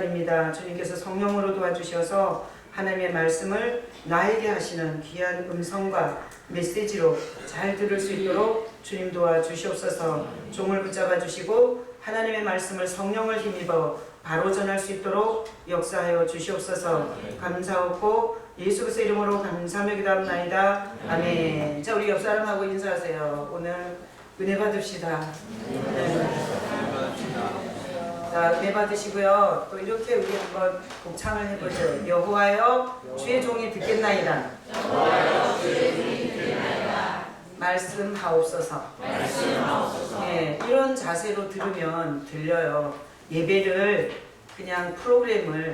입니다. 주님께서 성령으로 도와주셔서 하나님의 말씀을 나에게 하시는 귀한 음성과 메시지로 잘 들을 수 있도록 주님 도와주시옵소서. 종을 붙잡아 주시고 하나님의 말씀을 성령을 힘입어 바로 전할 수 있도록 역사하여 주시옵소서. 감사하고 예수 그리스도의 이름으로 감사하며 기도합나이다. 아멘. 자, 우리 옆 사람하고 인사하세요. 오늘 은혜 받읍시다. 자, 은혜 받으시고요. 또 이렇게 우리 한번 곡창을 해보죠. 여호와여 주의 종이 듣겠나이다. 말씀하옵소서. 네, 이런 자세로 들으면 들려요. 예배를 그냥 프로그램을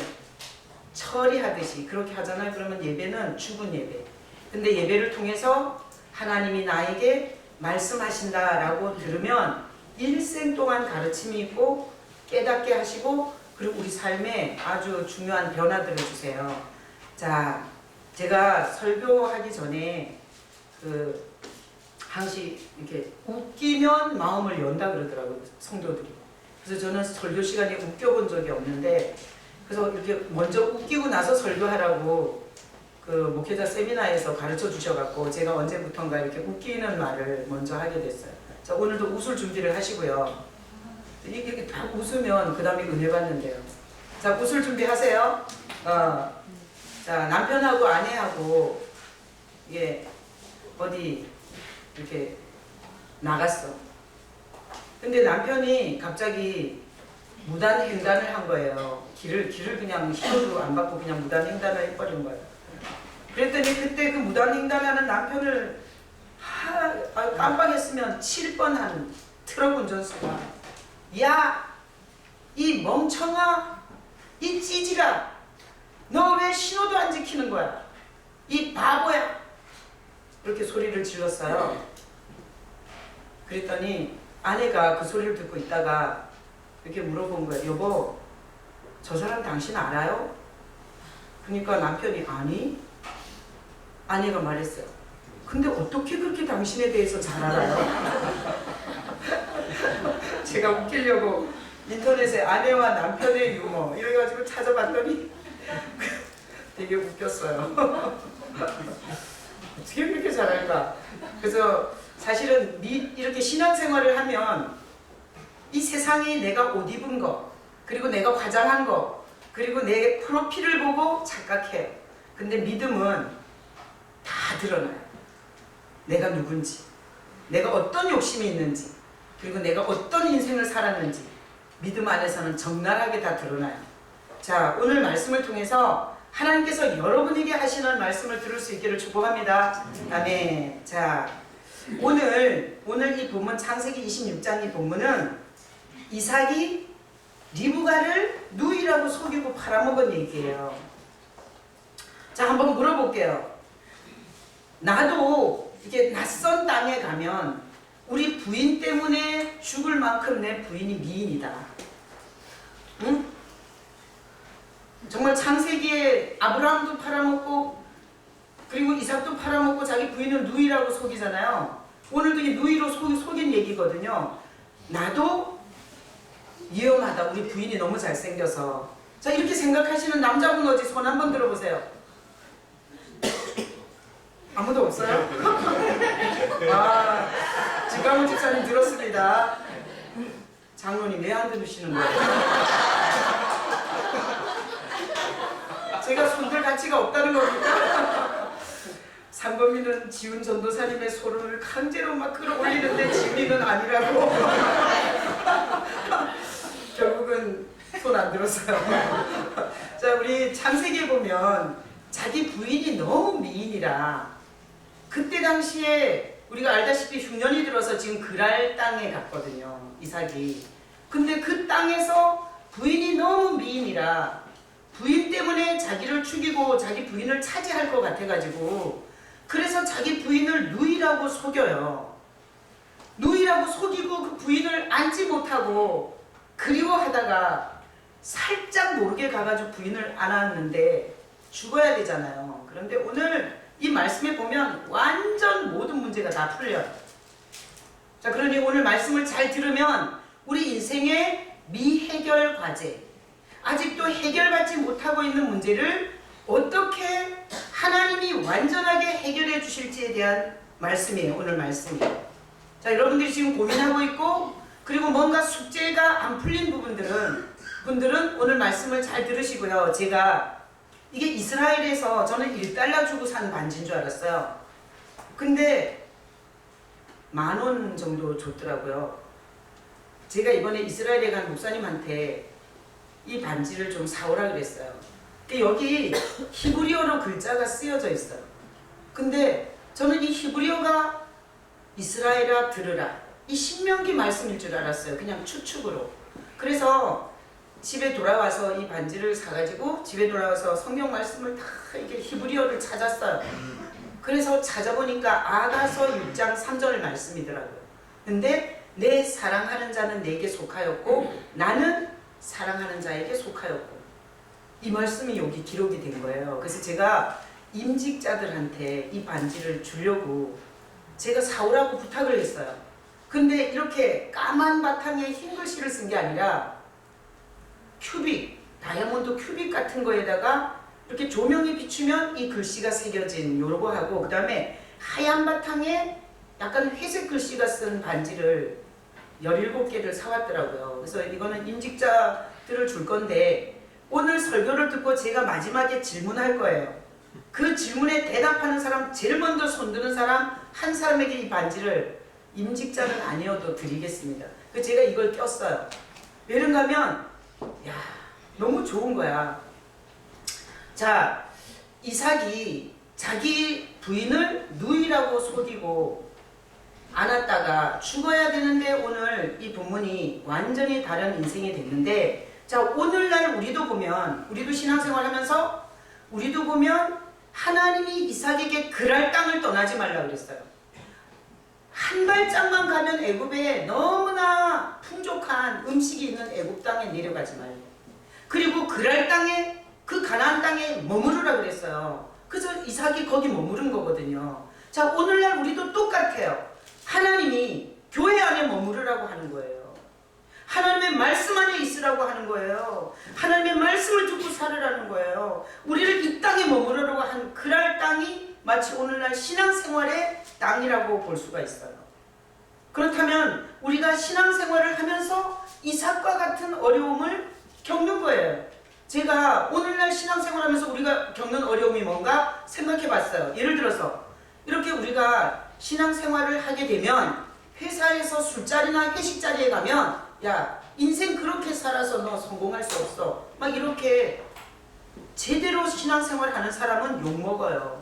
처리하듯이 그렇게 하잖아요. 그러면 예배는 죽은 예배. 근데 예배를 통해서 하나님이 나에게 말씀하신다라고 들으면 일생 동안 가르침이 있고 깨닫게 하시고 그리고 우리 삶에 아주 중요한 변화들을 주세요. 자, 제가 설교하기 전에 항상 이렇게 웃기면 마음을 연다 그러더라고요, 성도들이. 그래서 저는 설교 시간에 웃겨본 적이 없는데, 그래서 이렇게 먼저 웃기고 나서 설교하라고 그 목회자 세미나에서 가르쳐 주셔갖고 제가 언제부턴가 이렇게 웃기는 말을 먼저 하게 됐어요. 자, 오늘도 웃을 준비를 하시고요. 이렇게 다 웃으면 그 다음에 은혜 받는데요. 자, 웃을 준비하세요. 자, 남편하고 아내하고 이게 어디 이렇게 나갔어. 근데 남편이 갑자기 무단횡단을 한 거예요. 길을 그냥 신호도 안 받고 그냥 무단횡단을 해버린 거예요. 그랬더니 그때 그 무단횡단하는 남편을 깜빡했으면 7번 한 트럭 운전수가 야, 이 멍청아, 이 찌질아, 너 왜 신호도 안 지키는 거야? 이 바보야. 이렇게 소리를 질렀어요. 그랬더니 아내가 그 소리를 듣고 있다가 이렇게 물어본 거예요. 여보, 저 사람 당신 알아요? 그러니까 남편이 아니? 아내가 말했어요. 근데 어떻게 그렇게 당신에 대해서 잘 알아요? 제가 웃기려고 인터넷에 아내와 남편의 유머 이래가지고 찾아봤더니 되게 웃겼어요. 어떻게 그렇게 잘할까? 그래서 사실은 이렇게 신앙생활을 하면 이 세상에 내가 옷 입은 거, 그리고 내가 화장한 거, 그리고 내 프로필을 보고 착각해요. 근데 믿음은 다 드러나요. 내가 누군지, 내가 어떤 욕심이 있는지, 그리고 내가 어떤 인생을 살았는지 믿음 안에서는 적나라하게 다 드러나요. 자, 오늘 말씀을 통해서 하나님께서 여러분에게 하시는 말씀을 들을 수 있기를 축복합니다. 아멘. 자, 오늘 이 본문 창세기 26장 이 본문은 이삭이 리브가를 누이라고 속이고 팔아먹은 얘기예요. 자, 한번 물어볼게요. 나도 이게 낯선 땅에 가면 우리 부인 때문에 죽을 만큼 내 부인이 미인이다. 응? 정말 창세기에 아브라함도 팔아먹고 그리고 이삭도 팔아먹고 자기 부인을 누이라고 속이잖아요. 오늘도 이 누이로 속인 얘기거든요. 나도 위험하다. 우리 부인이 너무 잘생겨서. 자, 이렇게 생각하시는 남자분 어디 손 한번 들어보세요. 아무도 없어요? 아, 지강훈 집사님 들었습니다. 장로님 왜 안 들으시는 거예요? 제가 손들 가치가 없다는 겁니까? 상범이는 지훈 전도사님의 소름을 강제로 막 끌어올리는데 지훈이는 아니라고. 결국은 손 안 들었어요. 자, 우리 창세기에 보면 자기 부인이 너무 미인이라 그때 당시에 우리가 알다시피 흉년이 들어서 지금 그랄 땅에 갔거든요, 이삭이. 근데 그 땅에서 부인이 너무 미인이라 부인 때문에 자기를 죽이고 자기 부인을 차지할 것 같아가지고 그래서 자기 부인을 누이라고 속여요. 누이라고 속이고 그 부인을 안지 못하고 그리워하다가 살짝 모르게 가가지고 부인을 안았는데 죽어야 되잖아요. 그런데 오늘 이 말씀에 보면 완전 모든 문제가 다 풀려요. 자, 그러니 오늘 말씀을 잘 들으면 우리 인생의 미해결 과제, 아직도 해결받지 못하고 있는 문제를 어떻게 하나님이 완전하게 해결해 주실지에 대한 말씀이에요. 오늘 말씀이. 자, 여러분들이 지금 고민하고 있고 그리고 뭔가 숙제가 안 풀린 분들은 오늘 말씀을 잘 들으시고요. 제가 이게 이스라엘에서 저는 $1 주고 산 반지인 줄 알았어요. 근데 10,000원 정도 줬더라고요. 제가 이번에 이스라엘에 간 목사님한테 이 반지를 좀 사오라 그랬어요. 여기 히브리어로 글자가 쓰여져 있어요. 근데 저는 이 히브리어가 이스라엘아 들으라, 이 신명기 말씀일 줄 알았어요. 그냥 추측으로. 그래서 집에 돌아와서 이 반지를 사가지고 집에 돌아와서 성경 말씀을 다 이렇게 히브리어를 찾았어요. 그래서 찾아보니까 아가서 6장 3절 말씀이더라고요. 근데 내 사랑하는 자는 내게 속하였고 나는 사랑하는 자에게 속하였고, 이 말씀이 여기 기록이 된 거예요. 그래서 제가 임직자들한테 이 반지를 주려고 제가 사오라고 부탁을 했어요. 근데 이렇게 까만 바탕에 흰 글씨를 쓴 게 아니라 큐빅, 다이아몬드 큐빅 같은 거에다가 이렇게 조명이 비추면 이 글씨가 새겨진 요러고 하고, 그 다음에 하얀 바탕에 약간 회색 글씨가 쓴 반지를 17개를 사왔더라고요. 그래서 이거는 임직자들을 줄 건데 오늘 설교를 듣고 제가 마지막에 질문할 거예요. 그 질문에 대답하는 사람, 제일 먼저 손드는 사람 한 사람에게 이 반지를, 임직자는 아니어도 드리겠습니다. 그래서 제가 이걸 꼈어요. 왜 그런가 하면 야, 너무 좋은 거야. 자, 이삭이 자기 부인을 누이라고 속이고 안았다가 죽어야 되는데 오늘 이 본문이 완전히 다른 인생이 됐는데, 자, 오늘날 우리도 보면, 우리도 신앙생활 하면서 우리도 보면 하나님이 이삭에게 그랄 땅을 떠나지 말라 그랬어요. 한 발짝만 가면 애굽에 너무나 풍족한 음식이 있는 애굽 땅에 내려가지 말고, 그리고 그랄 땅에, 그 가나안 땅에 머무르라 그랬어요. 그래서 이삭이 거기 머무른 거거든요. 자, 오늘날 우리도 똑같아요. 하나님이 교회 안에 머무르라고 하는 거예요. 하나님의 말씀 안에 있으라고 하는 거예요. 하나님의 말씀을 듣고 살으라는 거예요. 우리를 이 땅에 머무르라고 한 그랄 땅이 마치 오늘날 신앙생활의 땅이라고 볼 수가 있어요. 그렇다면 우리가 신앙생활을 하면서 이삭과 같은 어려움을 겪는 거예요. 제가 오늘날 신앙생활하면서 우리가 겪는 어려움이 뭔가 생각해 봤어요. 예를 들어서 이렇게 우리가 신앙생활을 하게 되면 회사에서 술자리나 회식자리에 가면 야, 인생 그렇게 살아서 너 성공할 수 없어, 막 이렇게 제대로 신앙생활 하는 사람은 욕먹어요.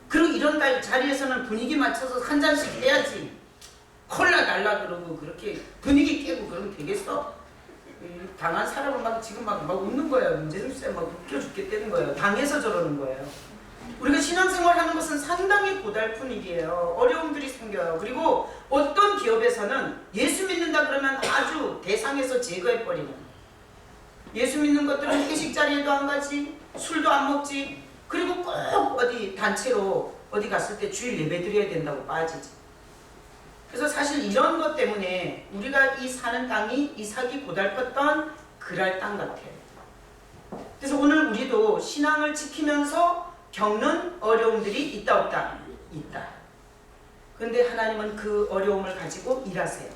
그리고 이런 자리에서는 분위기 맞춰서 한 잔씩 해야지. 콜라 달라 그러고 그렇게 분위기 깨고 그러면 되겠어? 당한 사람은 막 지금 막 웃는 거예요. 문재준 쌤 막 웃겨 죽겠다는 거예요. 당해서 저러는 거예요. 우리가 신앙생활 하는 것은 상당히 고달픈 일이에요. 어려움들이 생겨요. 그리고 어떤 기업에서는 예수 믿는다 그러면 아주 대상에서 제거해버리는, 예수 믿는 것들은 회식 자리에도 안 가지, 술도 안 먹지, 그리고 꼭 어디 단체로 어디 갔을 때 주일 예배 드려야 된다고 빠지지. 그래서 사실 이런 것 때문에 우리가 이 사는 땅이 이삭이 고달팠던 그랄 땅 같아요. 그래서 오늘 우리도 신앙을 지키면서 겪는 어려움들이 있다 없다? 있다. 그런데 하나님은 그 어려움을 가지고 일하세요.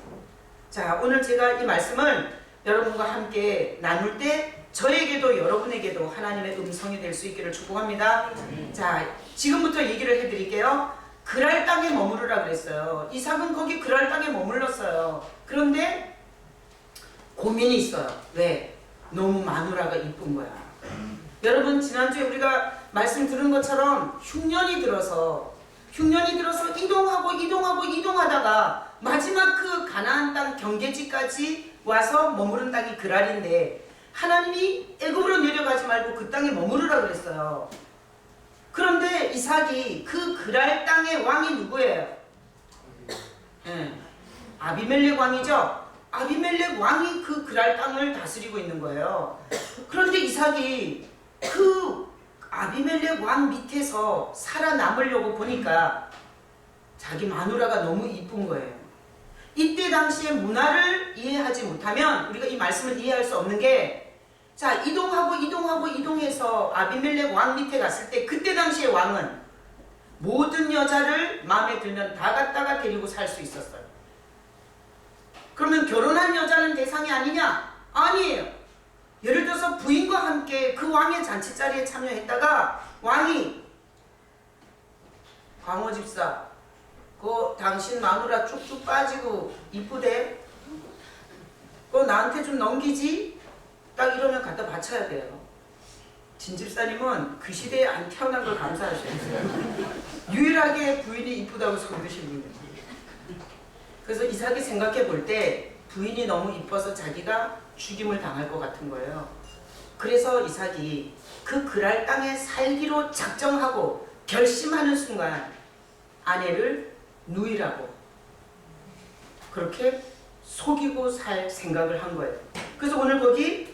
자, 오늘 제가 이 말씀을 여러분과 함께 나눌 때 저에게도 여러분에게도 하나님의 음성이 될 수 있기를 축복합니다. 자, 지금부터 얘기를 해드릴게요. 그랄 땅에 머무르라 그랬어요. 이삭은 거기 그랄 땅에 머물렀어요. 그런데 고민이 있어요. 왜? 너무 마누라가 이쁜 거야. 여러분, 지난주에 우리가 말씀 들은 것처럼 흉년이 들어서 이동하다가 마지막 그 가나안 땅 경계지까지 와서 머무른 땅이 그랄인데 하나님이 애굽으로 내려가지 말고 그 땅에 머무르라 그랬어요. 그런데 이삭이 그 그랄 땅의 왕이 누구예요? 아비멜렉 왕이죠. 아비멜렉 왕이 그 그랄 땅을 다스리고 있는 거예요. 그런데 이삭이 그 아비멜렉 왕 밑에서 살아남으려고 보니까 자기 마누라가 너무 이쁜 거예요. 이때 당시의 문화를 이해하지 못하면 우리가 이 말씀을 이해할 수 없는 게, 자, 이동해서 아비멜렉 왕 밑에 갔을 때 그때 당시에 왕은 모든 여자를 마음에 들면 다 갖다가 데리고 살 수 있었어요. 그러면 결혼한 여자는 대상이 아니냐? 아니에요. 예를 들어서 부인과 함께 그 왕의 잔치자리에 참여했다가 왕이 광호 집사, 그 당신 마누라 쭉쭉 빠지고 이쁘대? 그거 나한테 좀 넘기지? 딱 이러면 갖다 바쳐야 돼요. 진 집사님은 그 시대에 안 태어난 걸 감사하셔야 돼요. 유일하게 부인이 이쁘다고 소리 드신 분이에요. 그래서 이삭이 생각해 볼 때 부인이 너무 이뻐서 자기가 죽임을 당할 것 같은 거예요. 그래서 이삭이 그 그랄 땅에 살기로 작정하고 결심하는 순간 아내를 누이라고 그렇게 속이고 살 생각을 한 거예요. 그래서 오늘 거기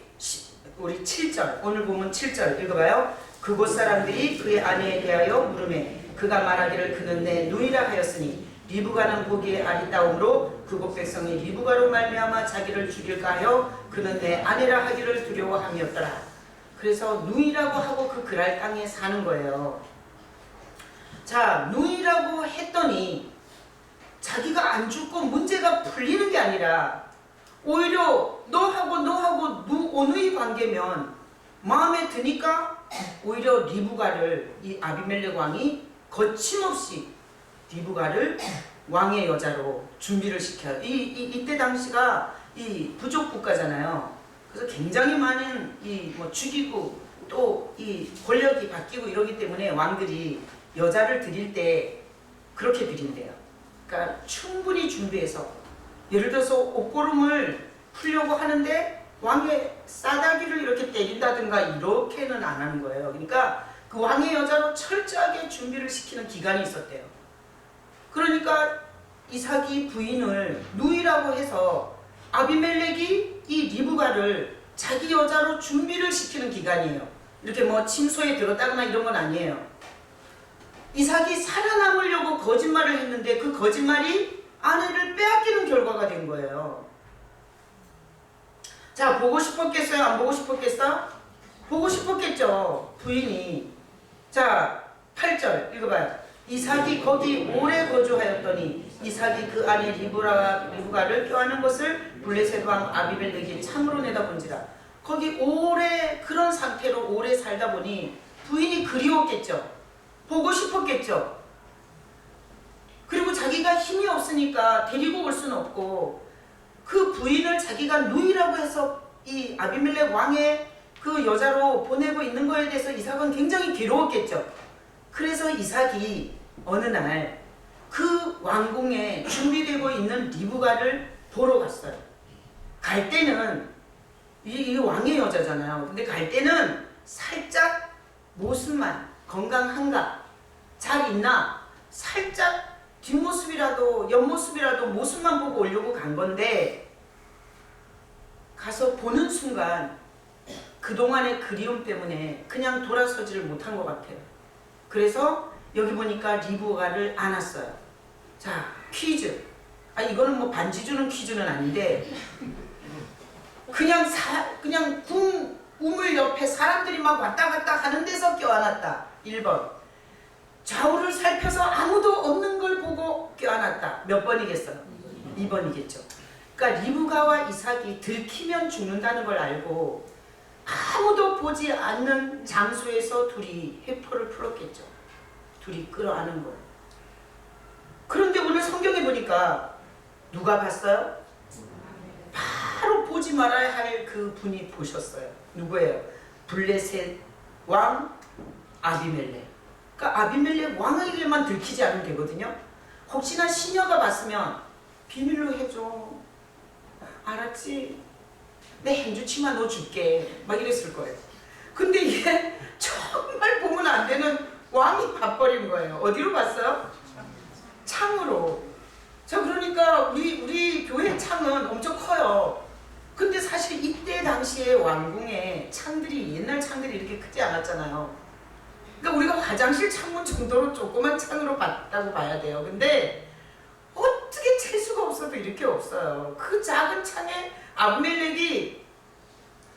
우리 7절, 오늘 보면 7절 읽어봐요. 그곳 사람들이 그의 아내에 대하여 물으매 그가 말하기를 그는 내 누이라 하였으니 리브가는 보기에 아리따움으로 그곳 백성이 리브가로 말미암아 자기를 죽일까 하여 그는 내 아내라 하기를 두려워함이었더라. 그래서 누이라고 하고 그 그랄 땅에 사는 거예요. 자, 누이라고 했더니 자기가 안 죽고 문제가 풀리는 게 아니라 오히려 너하고 오누이 관계면 마음에 드니까 오히려 리브가를 이 아비멜렉 왕이 거침없이 리브가를 왕의 여자로 준비를 시켜요. 이때 당시가 이 부족 국가잖아요. 그래서 굉장히 많은 뭐 죽이고 또 이 권력이 바뀌고 이러기 때문에 왕들이 여자를 드릴 때 그렇게 드린대요. 그러니까 충분히 준비해서 예를 들어서 옷고름을 풀려고 하는데 왕의 싸다기를 이렇게 때린다든가 이렇게는 안 하는 거예요. 그러니까 그 왕의 여자로 철저하게 준비를 시키는 기간이 있었대요. 그러니까 이삭이 부인을 누이라고 해서 아비멜렉이 이 리브가를 자기 여자로 준비를 시키는 기간이에요. 이렇게 뭐 침소에 들었다거나 이런 건 아니에요. 이삭이 살아남으려고 거짓말을 했는데 그 거짓말이 아내를 빼앗기는 결과가 된 거예요. 자, 보고 싶었겠어요? 안 보고 싶었겠어? 보고 싶었겠죠. 부인이. 자, 8절 읽어봐요. 이삭이 거기 오래 거주하였더니 이삭이 그 아내 리브가를 껴안은 것을 블레셋 왕 아비멜렉이 참으로 내다본지라. 거기 오래 그런 상태로 오래 살다 보니 부인이 그리웠겠죠. 보고 싶었겠죠. 그리고 자기가 힘이 없으니까 데리고 올 수는 없고 그 부인을 자기가 누이라고 해서 이 아비멜렉 왕의 그 여자로 보내고 있는 거에 대해서 이삭은 굉장히 괴로웠겠죠. 그래서 이삭이 어느 날 그 왕궁에 준비되고 있는 리브가를 보러 갔어요. 갈 때는 이 왕의 여자잖아요. 근데 갈 때는 살짝 모습만 건강한가? 잘 있나? 살짝 뒷모습이라도 옆모습이라도 모습만 보고 오려고 간 건데 가서 보는 순간 그동안의 그리움 때문에 그냥 돌아서지를 못한 것 같아요. 그래서 여기 보니까 리브가를 안았어요. 자, 퀴즈. 이거는 뭐 반지 주는 퀴즈는 아닌데 그냥 궁 우물 옆에 사람들이 막 왔다 갔다 하는 데서 껴안았다. 1번. 좌우를 살펴서 아무도 없는 걸 보고 껴안았다. 몇 번이겠어요? 2번이겠죠. 그러니까 리브가와 이삭이 들키면 죽는다는 걸 알고 아무도 보지 않는 장소에서 둘이 회포를 풀었겠죠. 둘이 끌어안은 거예요. 그런데 오늘 성경에 보니까 누가 봤어요? 바로 보지 말아야 할 그 분이 보셨어요. 누구예요? 블레셋 왕 아비멜렉. 그러니까 아비멜렉 왕에게만 들키지 않으면 되거든요. 혹시나 시녀가 봤으면 비밀로 해줘. 알았지? 내 행주치마 너 줄게. 막 이랬을 거예요. 근데 이게 정말 보면 안 되는 왕이 봐버린 거예요. 어디로 봤어요? 창으로. 자, 그러니까 우리 교회 창은 엄청 커요. 근데 사실 이때 당시에 왕궁에 창들이 옛날 창들이 이렇게 크지 않았잖아요. 그러니까 우리가 화장실 창문 정도로 조그만 창으로 봤다고 봐야 돼요. 근데 어떻게 찰 수가 없어도 이렇게 없어요. 그 작은 창에 아비멜렉이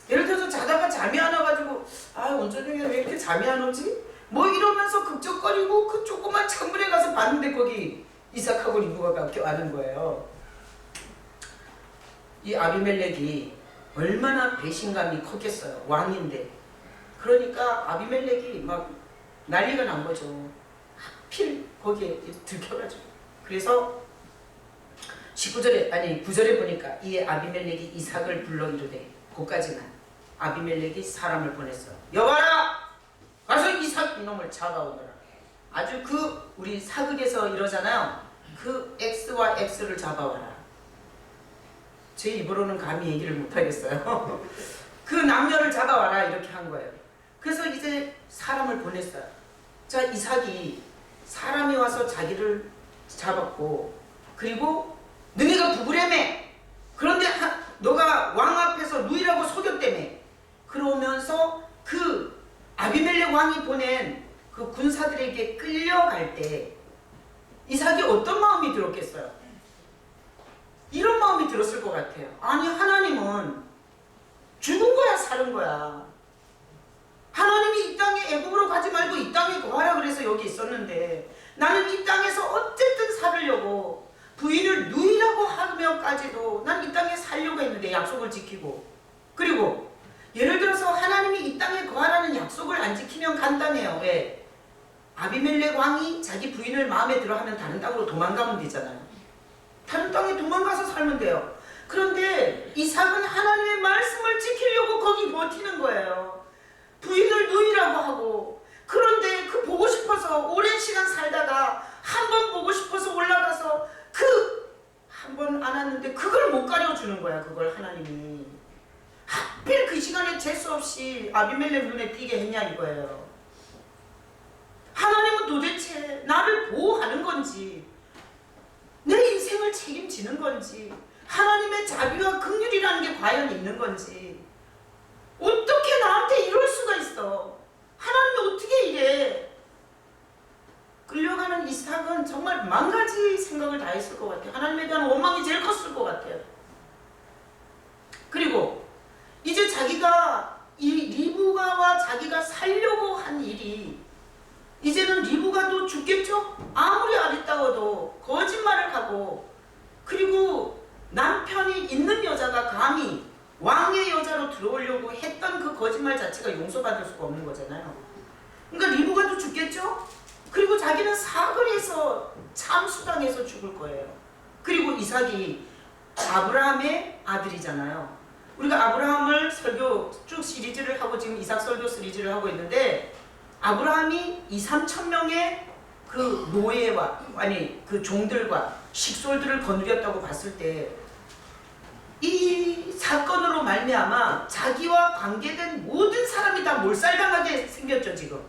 예를 들어서 자다가 잠이 안 와가지고 원조중에 왜 이렇게 잠이 안 오지? 뭐 이러면서 극적거리고 그 조그만 창문에 가서 봤는데 거기 이삭하고 리브가가 껴안은 거예요. 이 아비멜렉이 얼마나 배신감이 컸겠어요. 왕인데. 그러니까 아비멜렉이 막 난리가 난 거죠. 하필 거기에 들켜가지고. 그래서 9절에 보니까 이 아비멜렉이 이삭을 불러 이르되, 거기까지만 아비멜렉이 사람을 보냈어. 여봐라! 가서 이삭 이놈을 잡아오너라. 아주 우리 사극에서 이러잖아요. 그 X와 X를 잡아와라. 제 입으로는 감히 얘기를 못하겠어요. 그 남녀를 잡아와라 이렇게 한 거예요. 그래서 이제 사람을 보냈어요. 자, 이삭이 사람이 와서 자기를 잡았고, 그리고 너네가 부부라며. 그런데 너가 왕 앞에서 누이라고 속였다며. 그러면서 그 아비멜렉 왕이 보낸 그 군사들에게 끌려갈 때 이삭이 어떤 마음이 들었겠어요? 이런 마음이 들었을 것 같아요. 아니, 하나님은 죽은 거야 사는 거야. 하나님이 이 땅에 애굽으로 가지 말고 이 땅에 거하라 그래서 여기 있었는데, 나는 이 땅에서 어쨌든 살으려고 부인을 누이라고 하면까지도 난 이 땅에 살려고 했는데, 약속을 지키고. 그리고 예를 들어서 하나님이 이 땅에 거하라는 약속을 안 지키면 간단해요. 왜? 아비멜렉 왕이 자기 부인을 마음에 들어 하면 다른 땅으로 도망가면 되잖아요. 다른 땅에 도망가서 살면 돼요. 그런데 이삭은 하나님의 말씀을 지키려고 거기 버티는 거예요. 부인을 누이라고 하고. 그런데 그 보고 싶어서 오랜 시간 살다가 한 번 보고 싶어서 올라가서 한 번 안 왔는데 그걸 못 가려주는 거야. 그걸 하나님이 하필 그 시간에 재수 없이 아비멜렉 눈에 띄게 했냐 이거예요. 하나님은 도대체 나를 보호하는 건지, 내 인생을 책임지는 건지, 하나님의 자비와 긍휼이라는 게 과연 있는 건지, 어떻게 나한테 이럴 수가 있어? 하나님이 어떻게 이래? 끌려가는 이삭은 정말 만 가지 생각을 다 했을 것 같아요. 하나님에 대한 원망이 제일 컸을 것 같아요. 그리고 이제 자기가 이 리브가와 자기가 살려고 한 일이, 이제는 리브가도 죽겠죠? 아무리 아리따워도 거짓말을 하고, 그리고 남편이 있는 여자가 감히 왕의 여자로 들어오려고 했던 그 거짓말 자체가 용서받을 수가 없는 거잖아요. 그러니까 리브가도 죽겠죠? 그리고 자기는 사거리에서 참수당해서 죽을 거예요. 그리고 이삭이 아브라함의 아들이잖아요. 우리가 아브라함을 설교 쭉 시리즈를 하고 지금 이삭 설교 시리즈를 하고 있는데, 아브라함이 2,3천 명의 그 노예와 그 종들과 식솔들을 거느렸다고 봤을 때, 이 사건으로 말미암아 자기와 관계된 모든 사람이 다 몰살당하게 생겼죠 지금.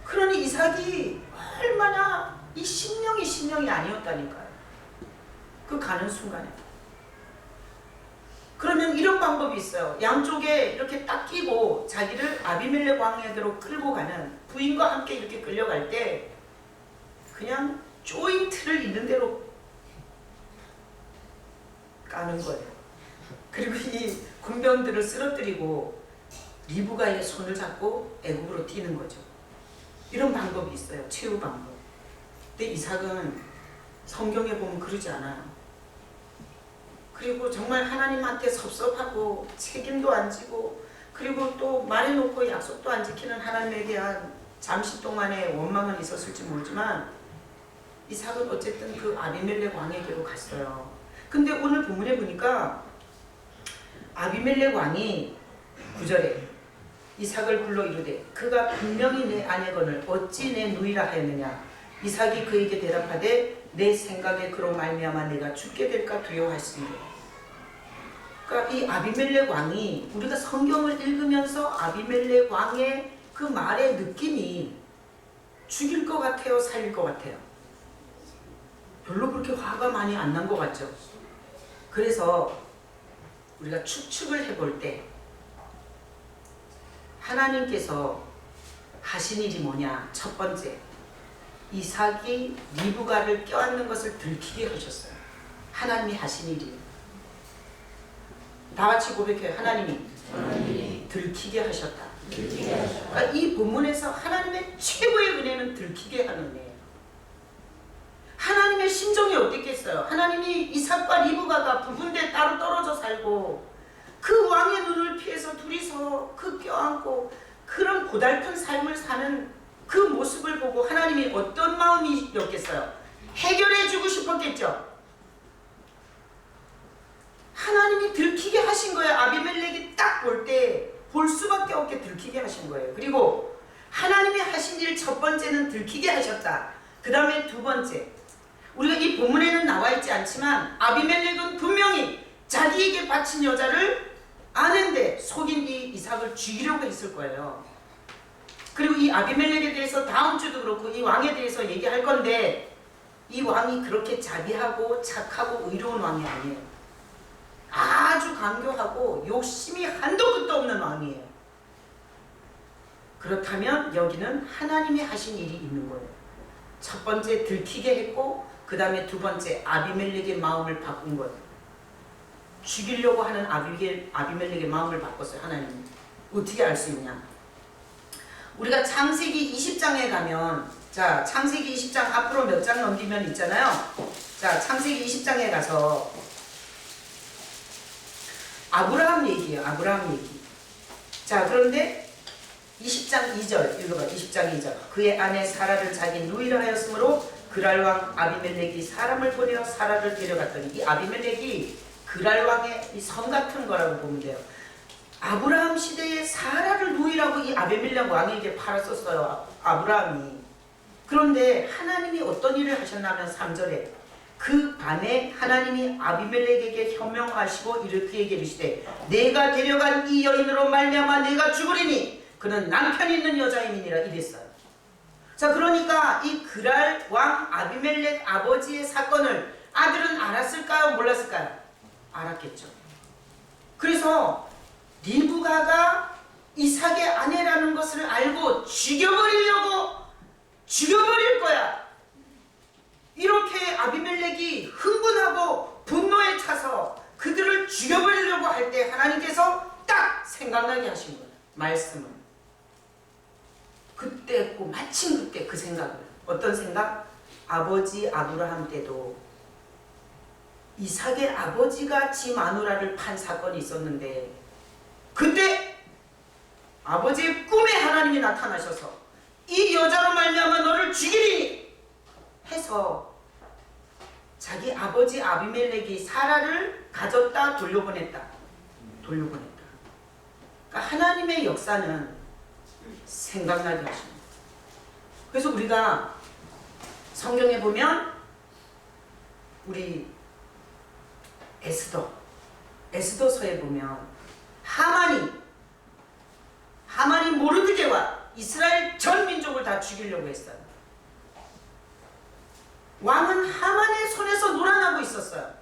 그러니 이삭이 얼마나 이 신령이 아니었다니까요. 그 가는 순간에. 그러면 이런 방법이 있어요. 양쪽에 이렇게 딱 끼고 자기를 아비멜렉 왕에게로 끌고 가는, 부인과 함께 이렇게 끌려갈 때 그냥 조인트를 있는 대로 까는 거예요. 그리고 이 군병들을 쓰러뜨리고 리브가의 손을 잡고 애굽으로 뛰는 거죠. 이런 방법이 있어요. 최후 방법. 근데 이삭은 성경에 보면 그러지 않아요. 그리고 정말 하나님한테 섭섭하고 책임도 안 지고, 그리고 또 말해놓고 약속도 안 지키는 하나님에 대한 잠시 동안의 원망은 있었을지 모르지만, 이삭은 어쨌든 그 아비멜렉 왕에게로 갔어요. 근데 오늘 본문에 보니까 아비멜렉 왕이 9절에 이삭을 불러 이르되, 그가 분명히 내 아내거늘 어찌 내 누이라 하였느냐. 이삭이 그에게 대답하되, 내 생각에 그로 말미암아 내가 죽게 될까 두려워하시니. 그러니까 이 아비멜렉 왕이, 우리가 성경을 읽으면서 아비멜렉 왕의 그 말의 느낌이 죽일 것 같아요, 살릴 것 같아요? 별로 그렇게 화가 많이 안 난 것 같죠? 그래서 우리가 추측을 해볼 때 하나님께서 하신 일이 뭐냐? 첫 번째, 이삭이 리브가를 껴안는 것을 들키게 하셨어요. 하나님이 하신 일이. 다 같이 고백해요. 하나님이 들키게 하셨다. 그러니까 이 본문에서 하나님의 최고의 은혜는 들키게 하는 은혜예요. 하나님의 심정이 어땠겠어요? 하나님이 이삭과 리브가가 부분대 따로 떨어져 살고 그 왕의 눈을 피해서 둘이서 그 껴안고 그런 고달픈 삶을 사는 그 모습을 보고 하나님이 어떤 마음이었겠어요? 해결해주고 싶었겠죠? 하나님이 들키게 하신 거예요. 아비멜렉이 딱 볼 때 볼 수밖에 없게 들키게 하신 거예요. 그리고 하나님이 하신 일 첫 번째는 들키게 하셨다. 그 다음에 두 번째, 우리가 이 본문에는 나와 있지 않지만 아비멜렉은 분명히 자기에게 바친 여자를 아는데 속인 이 이삭을 죽이려고 했을 거예요. 그리고 이 아비멜렉에 대해서 다음 주도 그렇고 이 왕에 대해서 얘기할 건데 이 왕이 그렇게 자비하고 착하고 의로운 왕이 아니에요. 아주 간교하고 욕심이 한도 끝도 없는 왕이에요. 그렇다면 여기는 하나님이 하신 일이 있는 거예요. 첫 번째 들키게 했고 그 다음에 두 번째 아비멜렉의 마음을 바꾼 거예요. 죽이려고 하는 아비멜렉의 마음을 바꿨어요. 하나님이. 어떻게 알 수 있냐? 우리가 창세기 20장에 가면, 자, 창세기 20장 앞으로 몇 장 넘기면 있잖아요. 자, 창세기 20장에 가서 아브라함 얘기예요. 아브라함 얘기. 자, 그런데 20장 2절 읽어봐. 20장 2절. 그의 아내 사라를 자기 누이라 하였으므로 그랄 왕 아비멜렉이 사람을 보내어 사라를 데려갔더니, 이 아비멜렉이 그랄 왕의 이 성 같은 거라고 보면 돼요. 아브라함 시대에 사라를 누이라고 이 아비멜렉 왕에게 팔았었어요. 아브라함이. 그런데 하나님이 어떤 일을 하셨냐면 3절에 그 밤에 하나님이 아비멜렉에게 현명하시고 이렇게 이르시되 내가 데려간 이 여인으로 말미암아 내가 죽으리니 그는 남편이 있는 여자임이니라 이랬어요. 자, 그러니까 이 그랄 왕 아비멜렉 아버지의 사건을 아들은 알았을까요? 몰랐을까요? 알았겠죠. 그래서 리브가가 이삭의 아내라는 것을 알고 죽여버릴 거야. 이렇게 아비멜렉이 흥분하고 분노에 차서 그들을 죽여버리려고 할 때 하나님께서 딱 생각나게 하신 거예요. 말씀을. 그때고 마침 그때 그 생각을. 어떤 생각? 아버지 아브라함 때도 이삭의 아버지가 지 마누라를 판 사건이 있었는데 그때 아버지의 꿈에 하나님이 나타나셔서 이 여자로 말미암아 너를 죽이리니 해서 자기 아버지 아비멜렉이 사라를 가졌다 돌려보냈다. 그러니까 하나님의 역사는 생각나게 하십니다. 그래서 우리가 성경에 보면 우리 에스더서에 보면 하만이 모르드게와 이스라엘 전 민족을 다 죽이려고 했어요. 왕은 하만의 손에서 놀아나고 있었어요.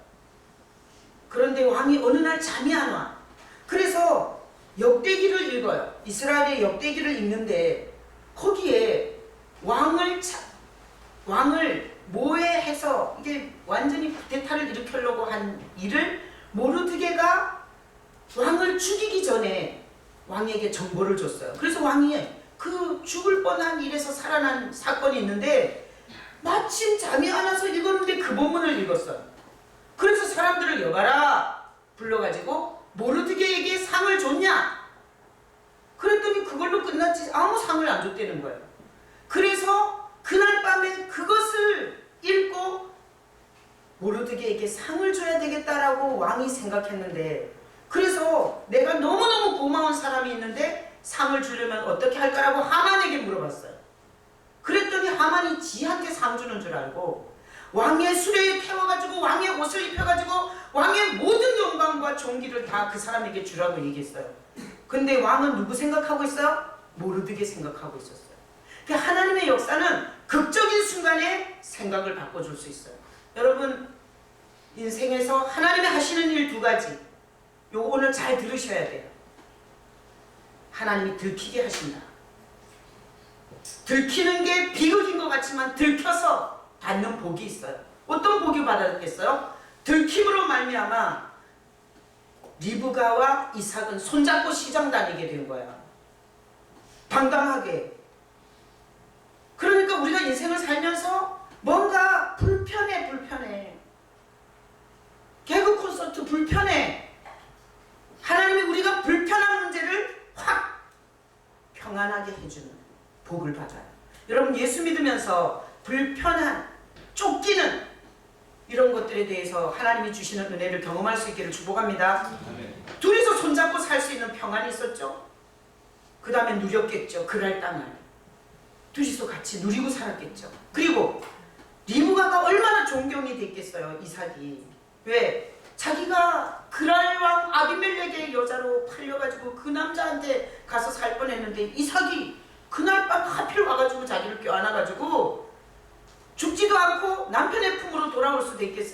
그런데 왕이 어느 날 잠이 안 와. 그래서 역대기를 읽어요. 이스라엘의 역대기를 읽는데 거기에 왕을 모해해서 이게 완전히 쿠데타를 일으키려고 한 일을 모르드게가 왕을 죽이기 전에 왕에게 정보를 줬어요. 그래서 왕이 그 죽을 뻔한 일에서 살아난 사건이 있는데 마침 잠이 안 와서 읽었는데 그 본문을 읽었어요. 그래서 사람들을 여봐라 불러가지고 모르드게에게 상을 줬냐? 그랬더니 그걸로 끝났지 아무 상을 안 줬다는 거예요. 그래서 그날 밤에 그것을 읽고 모르드게에게 상을 줘야 되겠다라고 왕이 생각했는데 그래서 내가 너무너무 고마운 사람이 있는데 상을 주려면 어떻게 할까라고 하만에게 물어봤어요. 그랬더니 하만이 지한테 상 주는 줄 알고 왕의 수레에 태워가지고 왕의 옷을 입혀가지고 왕의 모든 영광과 존귀를 다 그 사람에게 주라고 얘기했어요. 근데 왕은 누구 생각하고 있어요? 모르드게 생각하고 있었어요. 그 하나님의 역사는 극적인 순간에 생각을 바꿔줄 수 있어요. 여러분 인생에서 하나님이 하시는 일 두 가지 요거 오늘 잘 들으셔야 돼요. 하나님이 들키게 하신다. 들키는 게 비극인 것 같지만 들켜서 받는 복이 있어요. 어떤 복이 받았겠어요? 들킴으로 말미암아 리브가와 이삭은 손잡고 시장 다니게 된 거야. 당당하게. 그러니까 우리가 인생을 살면서 뭔가 불편해. 개그 콘서트 불편해. 하나님이 우리가 불편한 문제를 확 평안하게 해주는 복을 받아요. 여러분 예수 믿으면서 불편한, 쫓기는 이런 것들에 대해서 하나님이 주시는 은혜를 경험할 수 있기를 축복합니다. 둘이서 손잡고 살 수 있는 평안이 있었죠. 그 다음에 누렸겠죠. 그랄 땅을 둘이서 같이 누리고 살았겠죠. 그리고 리브가가 얼마나 존경이 됐겠어요. 이삭이. 왜? 자기가 그랄 왕 아비멜렉의 여자로 팔려가지고 그 남자한테 가서 살 뻔했는데 이삭이 그날 밤 하필 와가지고 자기를 껴안아가지고 죽지도 않고 남편의 품으로 돌아올 수도 있게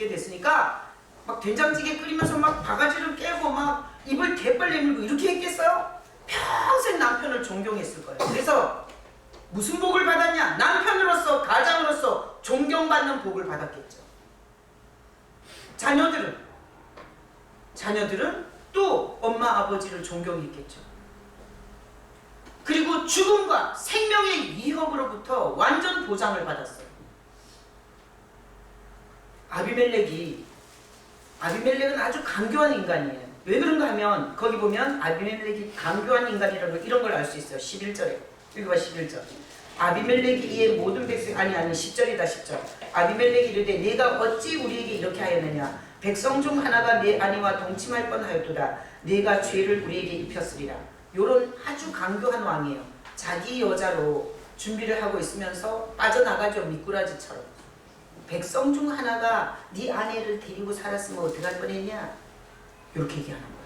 됐으니까 막 된장찌개 끓이면서 막 바가지를 깨고 막 입을 개빨 내밀고 이렇게 했겠어요? 평생 남편을 존경했을 거예요. 그래서 무슨 복을 받았냐? 남편으로서, 가장으로서 존경받는 복을 받았겠죠. 자녀들은 또 엄마 아버지를 존경했겠죠. 그리고 죽음과 생명의 위협으로부터 완전 보장을 받았어요. 아비멜렉은 아주 강교한 인간이에요. 왜 그런가 하면 거기 보면 아비멜렉이 강교한 인간이라는 이런 걸 알 수 있어요. 11절에 읽어봐. 11절. 아비멜렉이 이에 모든 백성 10절이다. 10절. 아비멜렉이 이르되 네가 어찌 우리에게 이렇게 하였느냐? 백성 중 하나가 내 아내와 동침할 뻔하였도다. 네가 죄를 우리에게 입혔으리라. 요런 아주 강교한 왕이에요. 자기 여자로 준비를 하고 있으면서 빠져나가죠. 미꾸라지처럼. 백성 중 하나가 네 아내를 데리고 살았으면 어떡할 뻔했냐? 이렇게 얘기하는 거예요.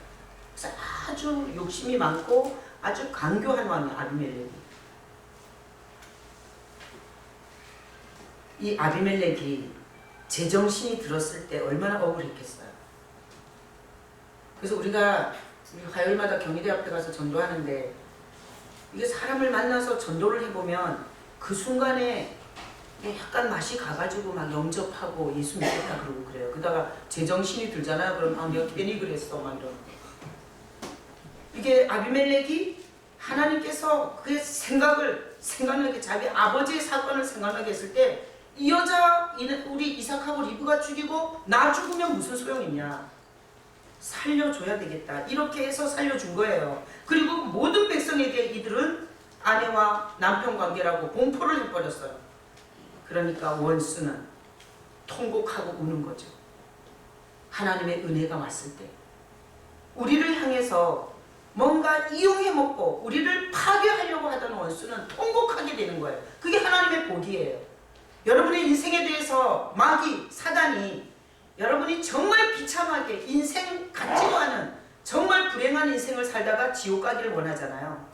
그래서 아주 욕심이 많고 아주 강교한 왕이에요. 아비멜렉이. 이 아비멜렉이 제정신이 들었을 때 얼마나 억울했겠어요. 그래서 우리가 화요일마다 경희대 앞에 가서 전도하는데 이게 사람을 만나서 전도를 해보면 그 순간에 약간 맛이 가가지고 막 영접하고 예수 믿겠다 그러고 그래요. 그러다가 제정신이 들잖아요. 그럼 내가 괜히 그랬어 막 이런. 이게 아비멜렉이 하나님께서 그의 생각나게 자기 아버지의 사건을 생각나게 했을 때 이 여자 우리 이삭하고 리브가 죽이고 나 죽으면 무슨 소용 있냐. 살려줘야 되겠다. 이렇게 해서 살려준 거예요. 그리고 모든 백성에게 이들은 아내와 남편 관계라고 공포를 해버렸어요. 그러니까 원수는 통곡하고 우는 거죠. 하나님의 은혜가 왔을 때 우리를 향해서 뭔가 이용해먹고 우리를 파괴하려고 하던 원수는 통곡하게 되는 거예요. 그게 하나님의 복이에요. 여러분의 인생에 대해서 마귀, 사단이 여러분이 정말 비참하게 인생 같지도 않은 정말 불행한 인생을 살다가 지옥 가기를 원하잖아요.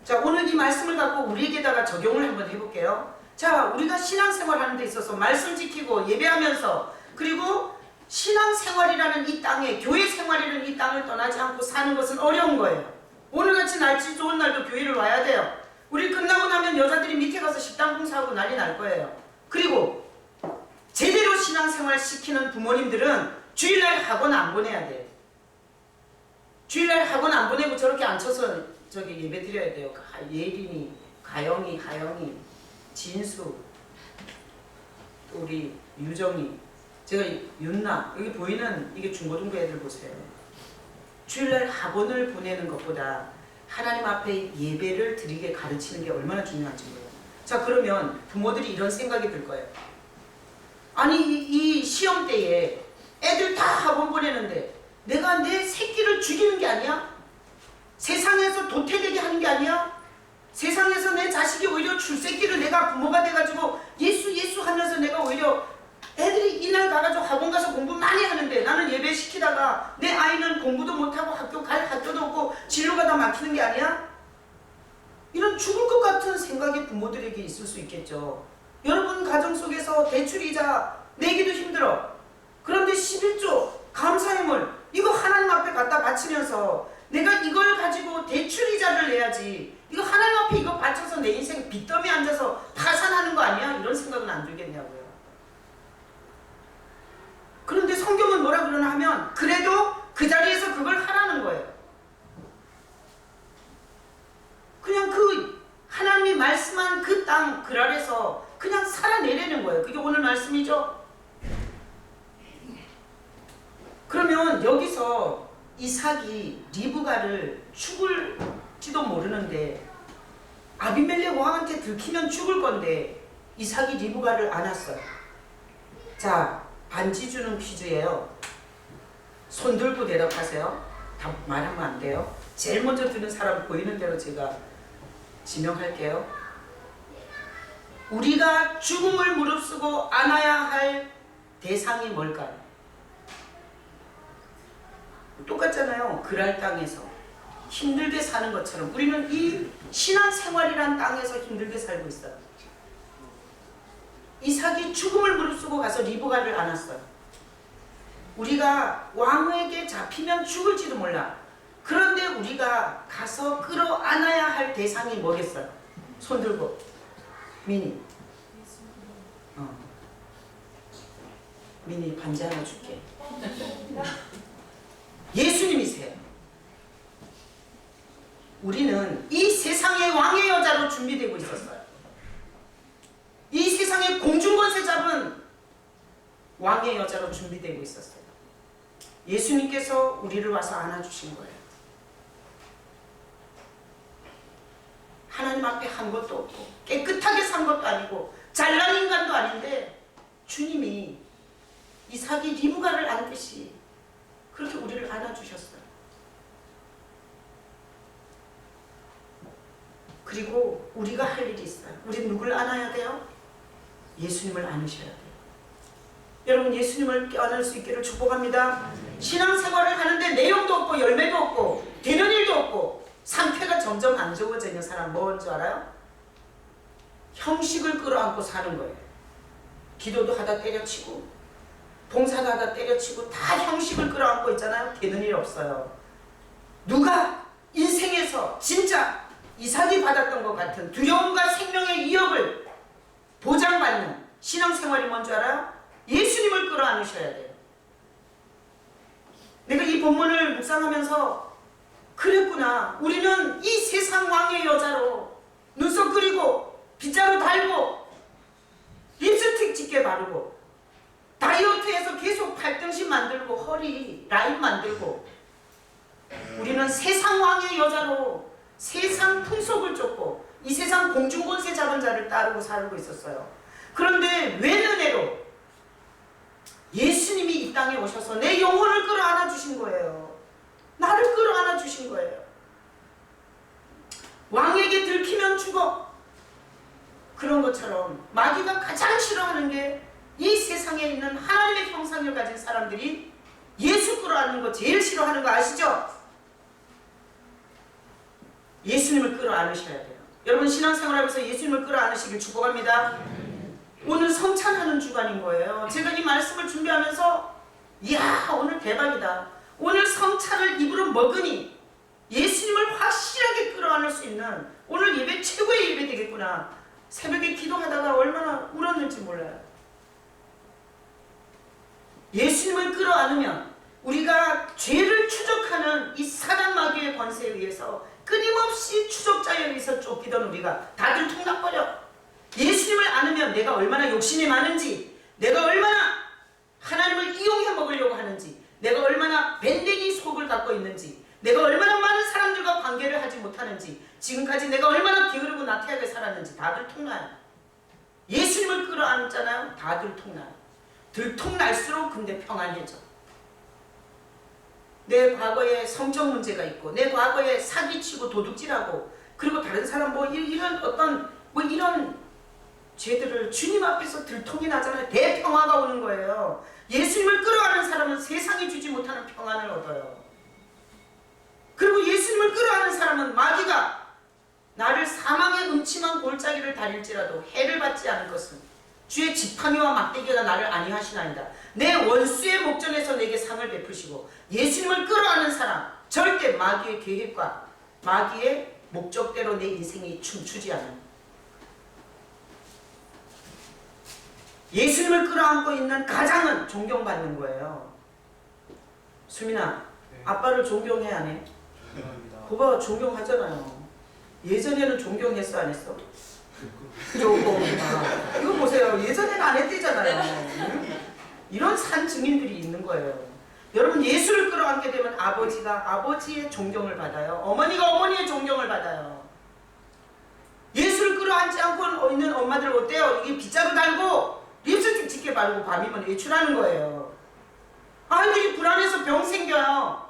자, 오늘 이 말씀을 갖고 우리에게다가 적용을 한번 해볼게요. 자, 우리가 신앙생활 하는 데 있어서 말씀 지키고 예배하면서 그리고 신앙생활이라는 이 땅에 교회 생활이라는 이 땅을 떠나지 않고 사는 것은 어려운 거예요. 오늘같이 날씨 좋은 날도 교회를 와야 돼요. 우리 끝나고 나면 여자들이 밑에 가서 식당 봉사하고 난리 날 거예요. 그리고 제대로 신앙생활 시키는 부모님들은 주일날 학원 안 보내야 돼. 주일날 학원 안 보내고 저렇게 앉혀서 저기 예배 드려야 돼요. 예린이, 가영이, 하영이, 진수, 또 우리 유정이, 제가 윤나, 여기 보이는 이게 중고등부 애들 보세요. 주일날 학원을 보내는 것보다 하나님 앞에 예배를 드리게 가르치는 게 얼마나 중요한지 몰라요. 자, 그러면 부모들이 이런 생각이 들 거예요. 아니 이 시험 때에 애들 다 학원 보내는데 내가 내 새끼를 죽이는 게 아니야? 세상에서 도태되게 하는 게 아니야? 세상에서 내 자식이 오히려 출새끼를 내가 부모가 돼가지고 예수 하면서 내가 오히려 애들이 이날 가가지고 학원 가서 공부 많이 하는데 나는 예배 시키다가 내 아이는 공부도 못하고 학교 갈 학교도 없고 진로가 다 막히는 게 아니야? 이런 죽을 것 같은 생각이 부모들에게 있을 수 있겠죠. 여러분 가정 속에서 대출이자 내기도 힘들어. 그런데 11조 감사의물 이거 하나님 앞에 갖다 바치면서 내가 이걸 가지고 대출이자를 내야지. 이거 하나님 앞에 이거 바쳐서 내 인생 빚더미에 앉아서 파산하는 거 아니야? 이런 생각은 안 들겠냐고요. 그런데 성경은 뭐라 그러나 하면 그래도 그 자리에서 그걸 하라는 거예요. 그냥 그 하나님이 말씀한 그 땅, 그 아래서 그냥 살아내려는 거예요. 그게 오늘 말씀이죠. 그러면 여기서 이삭이 리브가를 죽을지도 모르는데 아비멜렉 왕한테 들키면 죽을 건데 이삭이 리브가를 안았어요. 자, 반지 주는 퀴즈예요. 손 들고 대답하세요. 다 말하면 안 돼요. 제일 먼저 드는 사람 보이는 대로 제가 지명할게요. 우리가 죽음을 무릅쓰고 안아야 할 대상이 뭘까요? 똑같잖아요. 그랄 땅에서 힘들게 사는 것처럼 우리는 이 신앙생활이란 땅에서 힘들게 살고 있어요. 이삭이 죽음을 무릅쓰고 가서 리브가를 안았어요. 우리가 왕에게 잡히면 죽을지도 몰라. 그런데 우리가 가서 끌어안아야 할 대상이 뭐겠어요? 손 들고. 미니. 미니 반지 하나 줄게. 예수님이세요. 우리는 이 세상의 왕의 여자로 준비되고 있었어요. 이 세상의 공중권세 잡은 왕의 여자로 준비되고 있었어요. 예수님께서 우리를 와서 안아주신 거예요. 하나님 앞에 한 것도 없고 깨끗하게 산 것도 아니고 잘난 인간도 아닌데 주님이 이삭이 리브가를 안듯이 그렇게 우리를 안아주셨어요. 그리고 우리가 할 일이 있어요. 우린 누굴 안아야 돼요? 예수님을 안으셔야 돼요. 여러분 예수님을 껴안을 수 있기를 축복합니다. 신앙생활을 하는데 내용도 없고 열매도 없고 되는 일도 없고 상태가 점점 안 좋아지는 사람 뭔 줄 알아요? 형식을 끌어안고 사는 거예요. 기도도 하다 때려치고 봉사도 하다 때려치고 다 형식을 끌어안고 있잖아요. 되는 일 없어요. 누가 인생에서 진짜 이삭이 받았던 것 같은 두려움과 생명의 위협을 보장받는 신앙생활이 뭔 줄 알아요? 예수님을 끌어안으셔야 돼요. 내가 이 본문을 묵상하면서 그랬구나. 우리는 이 세상 왕의 여자로 눈썹 그리고 빗자루 달고 립스틱 짙게 바르고 다이어트해서 계속 팔등심 만들고 허리 라인 만들고 우리는 세상 왕의 여자로 세상 풍속을 쫓고 이 세상 공중권세 잡은 자를 따르고 살고 있었어요. 그런데 왜 은혜로 예수님이 이 땅에 오셔서 내 영혼을 끌어안아 주신 거예요. 나를 끌어안아 주신 거예요. 왕에게 들키면 죽어. 그런 것처럼 마귀가 가장 싫어하는 게 이 세상에 있는 하나님의 형상을 가진 사람들이 예수 끌어안는 거 제일 싫어하는 거 아시죠? 예수님을 끌어안으셔야 돼요. 여러분 신앙생활하면서 예수님을 끌어안으시길 축복합니다. 오늘 성찬하는 주간인 거예요. 제가 이 말씀을 준비하면서 이야 오늘 대박이다. 오늘 성찬을 입으로 먹으니 예수님을 확실하게 끌어안을 수 있는 오늘 예배 최고의 예배 되겠구나. 새벽에 기도하다가 얼마나 울었는지 몰라요. 예수님을 끌어안으면 우리가 죄를 추적하는 이 사단 마귀의 권세에 의해서 끊임없이 추적자에 의해서 쫓기던 우리가 다들 통나버려. 예수님을 안으면 내가 얼마나 욕심이 많은지, 내가 얼마나 하나님을 이용해 먹으려고 하는지, 내가 얼마나 밴댕이 속을 갖고 있는지, 내가 얼마나 많은 사람들과 관계를 하지 못하는지, 지금까지 내가 얼마나 게으르고 나태하게 살았는지 다들 통나요. 예수님을 끌어안잖아요. 다들 통나요. 들통날수록 근데 평안해져. 내 과거에 성적 문제가 있고 내 과거에 사기치고 도둑질하고 그리고 다른 사람 뭐 이런 어떤 뭐 이런 죄들을 주님 앞에서 들통이 나잖아요. 대평화가 오는 거예요. 예수님을 끌어안는 사람은 세상이 주지 못하는 평안을 얻어요. 그리고 예수님을 끌어안는 사람은 마귀가 나를 사망의 음침한 골짜기를 다릴지라도 해를 받지 않을 것은 주의 지팡이와 막대기가 나를 안위하시나이다. 내 원수의 목전에서 내게 상을 베푸시고 예수님을 끌어안는 사람 절대 마귀의 계획과 마귀의 목적대로 내 인생이 춤추지 않는 예수님을 끌어안고 있는 가장은 존경받는 거예요. 수민아, 네. 아빠를 존경해 안 해? 죄송합니다. 봐봐, 존경하잖아요. 예전에는 존경했어 안 했어? 조금. 이거 보세요. 예전에는 안 했대잖아요. 응? 이런 산 증인들이 있는 거예요. 여러분, 예수를 끌어안게 되면 아버지가 아버지의 존경을 받아요. 어머니가 어머니의 존경을 받아요. 예수를 끌어안지 않고 있는 엄마들 어때요? 이게 빗자루 달고 립스틱 짙게 바르고 밤이면 외출하는 거예요. 아이들이 불안해서 병 생겨요.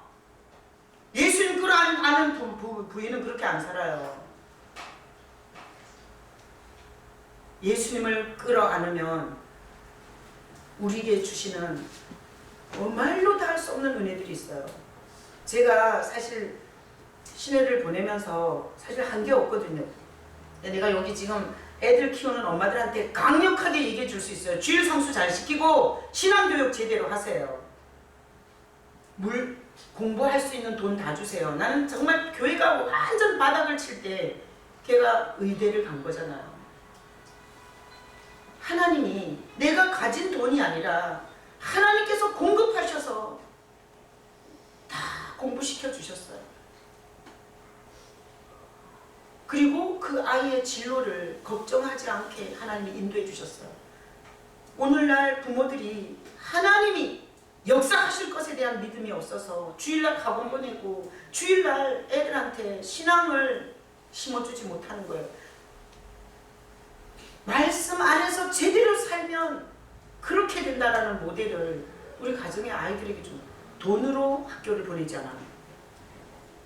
예수님 끌어안는 부인은 그렇게 안 살아요. 예수님을 끌어안으면 우리에게 주시는 말로 다 할 수 없는 은혜들이 있어요. 제가 사실 시내를 보내면서 사실 한 게 없거든요. 내가 여기 지금 애들 키우는 엄마들한테 강력하게 얘기해 줄 수 있어요. 주일 성수 잘 시키고 신앙교육 제대로 하세요. 공부할 수 있는 돈 다 주세요. 나는 정말 교회가 완전 바닥을 칠 때 걔가 의대를 간 거잖아요. 하나님이 내가 가진 돈이 아니라 하나님께서 공급하셔서 다 공부시켜 주셨어요. 그리고 그 아이의 진로를 걱정하지 않게 하나님이 인도해 주셨어요. 오늘날 부모들이 하나님이 역사하실 것에 대한 믿음이 없어서 주일날 학원 보내고 주일날 애들한테 신앙을 심어주지 못하는 거예요. 말씀 안에서 제대로 살면 그렇게 된다라는 모델을 우리 가정의 아이들에게 좀 돈으로 학교를 보내지 않아요.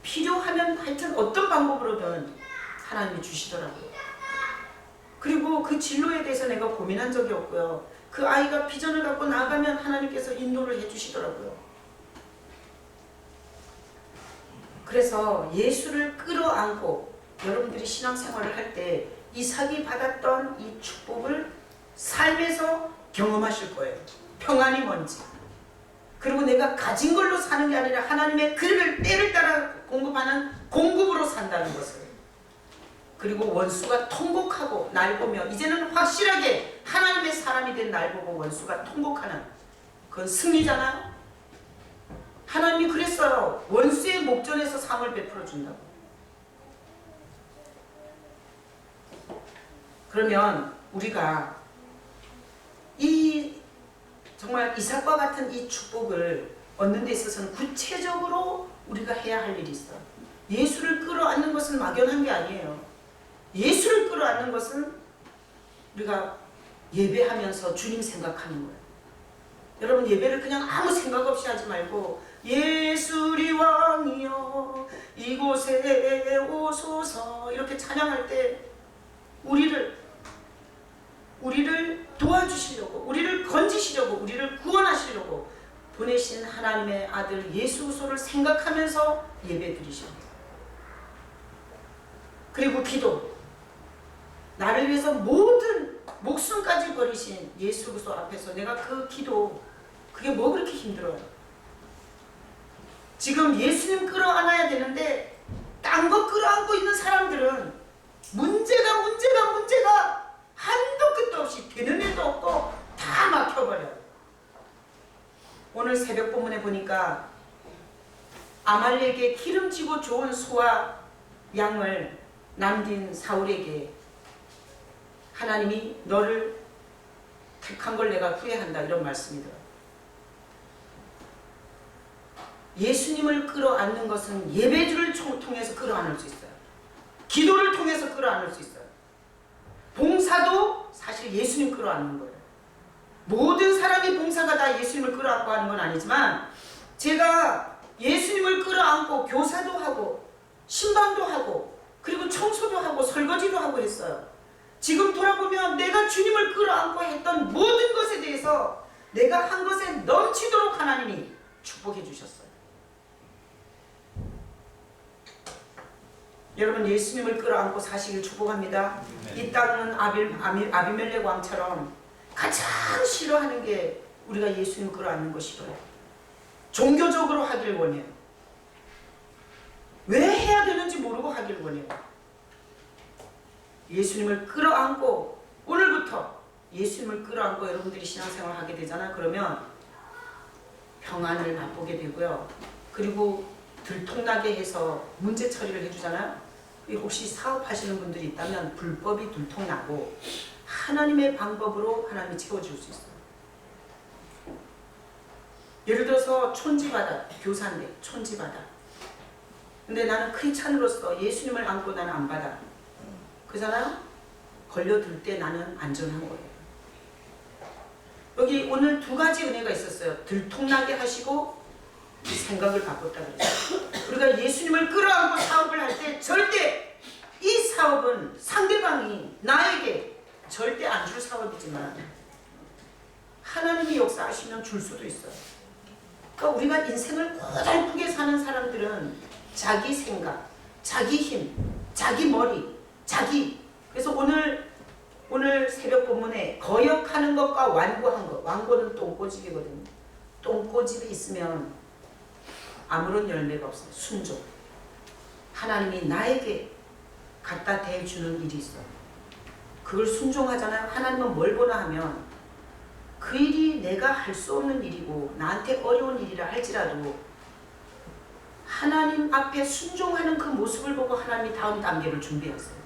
필요하면 하여튼 어떤 방법으로든 하나님이 주시더라고요. 그리고 그 진로에 대해서 내가 고민한 적이 없고요. 그 아이가 비전을 갖고 나가면 하나님께서 인도를 해주시더라고요. 그래서 예수를 끌어안고 여러분들이 신앙생활을 할 때 이삭이 받았던 이 축복을 삶에서 경험하실 거예요. 평안이 뭔지. 그리고 내가 가진 걸로 사는 게 아니라 하나님의 그를 때를 따라 공급하는 공급으로 산다는 것을. 그리고 원수가 통곡하고 날 보며 이제는 확실하게 하나님의 사람이 된 날 보고 원수가 통곡하는 그건 승리잖아요. 하나님이 그랬어요. 원수의 목전에서 상을 베풀어 준다고. 그러면 우리가 이 정말 이삭과 같은 이 축복을 얻는 데 있어서는 구체적으로 우리가 해야 할 일이 있어요. 예수를 끌어안는 것은 막연한 게 아니에요. 예수를 끌어안는 것은 우리가 예배하면서 주님 생각하는 거예요. 여러분, 예배를 그냥 아무 생각 없이 하지 말고 예수리 왕이여 이곳에 오소서 이렇게 찬양할 때 우리를 도와주시려고, 우리를 건지시려고, 우리를 구원하시려고 보내신 하나님의 아들 예수 그리스도를 생각하면서 예배드리셔요. 그리고 기도, 나를 위해서 모든 목숨까지 버리신 예수 그리스도 앞에서 내가 그 기도, 그게 뭐 그렇게 힘들어요? 지금 예수님 끌어안아야 되는데 딴 거 끌어안고 있는 사람들은 문제가 한도 끝도 없이 되는 일도 없고 다 막혀버려요. 오늘 새벽 본문에 보니까 아말렉의 기름지고 좋은 소와 양을 남긴 사울에게 하나님이 너를 택한 걸 내가 후회한다 이런 말씀이 들어요. 예수님을 끌어안는 것은 예배주를 통해서 끌어안을 수 있어요. 기도를 통해서 끌어안을 수 있어요. 봉사도 사실 예수님 끌어안는 거예요. 모든 사람이 봉사가 다 예수님을 끌어안고 하는 건 아니지만 제가 예수님을 끌어안고 교사도 하고 신방도 하고 그리고 청소도 하고 설거지도 하고 했어요. 지금 돌아보면 내가 주님을 끌어안고 했던 모든 것에 대해서 내가 한 것에 넘치도록 하나님이 축복해 주셨어요. 여러분, 예수님을 끌어안고 사시길 축복합니다. 이 땅은 아비멜렉 왕처럼 가장 싫어하는 게 우리가 예수님 끌어안는 거 싫어요. 종교적으로 하길 원해요. 왜 해야 되는지 모르고 하길 원해요. 예수님을 끌어안고 오늘부터 예수님을 끌어안고 여러분들이 신앙생활 하게 되잖아요. 그러면 평안을 맛보게 되고요. 그리고 들통나게 해서 문제 처리를 해주잖아요. 혹시 사업하시는 분들이 있다면 불법이 들통나고 하나님의 방법으로 하나님이 채워줄 수 있어요. 예를 들어서 촌지바다, 교사인데 촌지바다. 근데 나는 크리스찬으로서 예수님을 안고 나는 안 받아. 그잖아요? 걸려들 때 나는 안전한 거예요. 여기 오늘 두 가지 은혜가 있었어요. 들통나게 하시고 생각을 바꿨다 그랬어요. 우리가 예수님을 끌어안고 사업을 할 때 절대 이 사업은 상대방이 나에게 절대 안 줄 사업이지만 하나님이 역사하시면 줄 수도 있어요. 그러니까 우리가 인생을 고달프게 사는 사람들은 자기 생각, 자기 힘, 자기 머리, 그래서 오늘 새벽 본문에 거역하는 것과 완고한 것, 완고는 똥꼬집이거든요. 똥꼬집이 있으면 아무런 열매가 없어요. 순종. 하나님이 나에게 갖다 대주는 일이 있어요. 그걸 순종하잖아요. 하나님은 뭘 보나 하면 그 일이 내가 할 수 없는 일이고 나한테 어려운 일이라 할지라도 하나님 앞에 순종하는 그 모습을 보고 하나님이 다음 단계를 준비했어요.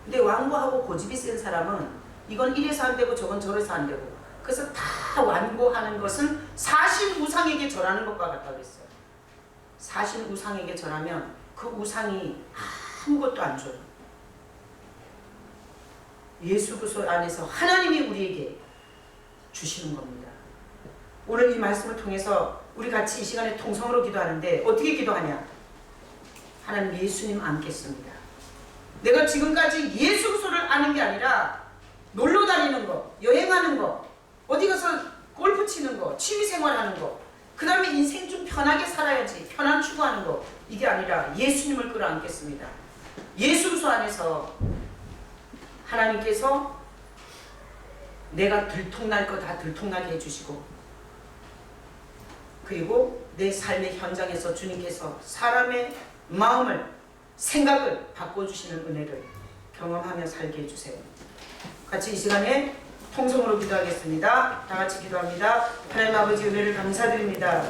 근데 완고하고 고집이 센 사람은 이건 이래서 안 되고 저건 저래서 안 되고 그래서 다 완고하는 것은 사실 우상에게 절하는 것과 같다고 그랬어요. 사실 우상에게 절하면 그 우상이 아무것도 안 줘요. 예수 그리스도 안에서 하나님이 우리에게 주시는 겁니다. 오늘 이 말씀을 통해서 우리 같이 이 시간에 통성으로 기도하는데 어떻게 기도하냐? 하나님 예수님 안겠습니다. 내가 지금까지 예수 그리스도를 아는 게 아니라 놀러 다니는 거, 여행하는 거, 어디 가서 골프 치는 거, 취미생활하는 거, 그 다음에 인생 좀 편하게 살아야지, 편안 추구하는 거, 이게 아니라 예수님을 끌어안겠습니다. 예수 그리스도 안에서 하나님께서 내가 들통날 거 다 들통나게 해주시고 그리고 내 삶의 현장에서 주님께서 사람의 마음을 생각을 바꿔주시는 은혜를 경험하며 살게 해주세요. 같이 이 시간에 통성으로 기도하겠습니다. 다 같이 기도합니다. 하나님 아버지 은혜를 감사드립니다.